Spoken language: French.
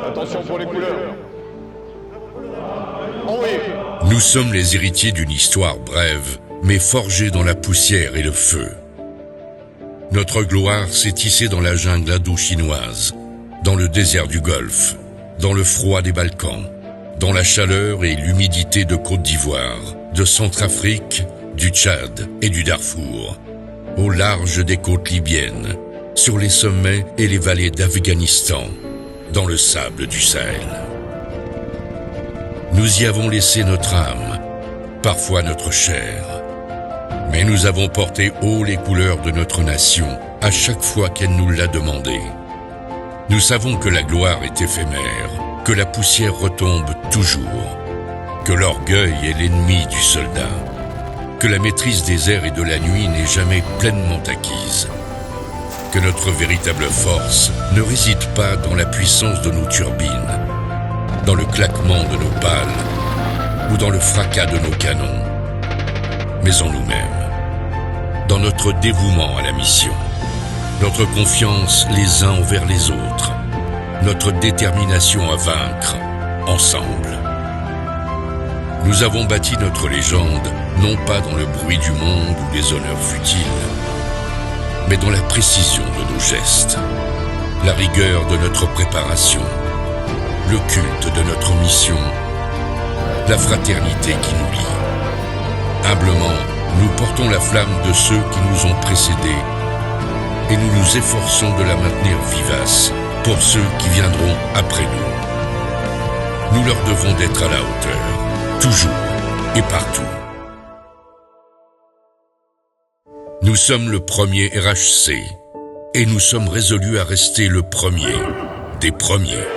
Attention pour les couleurs. Envoyez. Nous sommes les héritiers d'une histoire brève, mais forgée dans la poussière et le feu. Notre gloire s'est tissée dans la jungle indo-chinoise, dans le désert du Golfe, dans le froid des Balkans, dans la chaleur et l'humidité de Côte d'Ivoire, de Centrafrique, du Tchad et du Darfour, au large des côtes libyennes, sur les sommets et les vallées d'Afghanistan, dans le sable du Sahel. Nous y avons laissé notre âme, parfois notre chair, mais nous avons porté haut les couleurs de notre nation à chaque fois qu'elle nous l'a demandé. Nous savons que la gloire est éphémère, que la poussière retombe toujours, que l'orgueil est l'ennemi du soldat, que la maîtrise des airs et de la nuit n'est jamais pleinement acquise, que notre véritable force ne réside pas dans la puissance de nos turbines, dans le claquement de nos pales ou dans le fracas de nos canons, mais en nous-mêmes, dans notre dévouement à la mission, notre confiance les uns envers les autres, notre détermination à vaincre ensemble. Nous avons bâti notre légende non pas dans le bruit du monde ou des honneurs futiles, mais dans la précision de nos gestes, la rigueur de notre préparation, le culte de notre mission, la fraternité qui nous lie. Humblement, nous portons la flamme de ceux qui nous ont précédés et nous nous efforçons de la maintenir vivace pour ceux qui viendront après nous. Nous leur devons d'être à la hauteur, toujours et partout. Nous sommes le premier RHC et nous sommes résolus à rester le premier des premiers.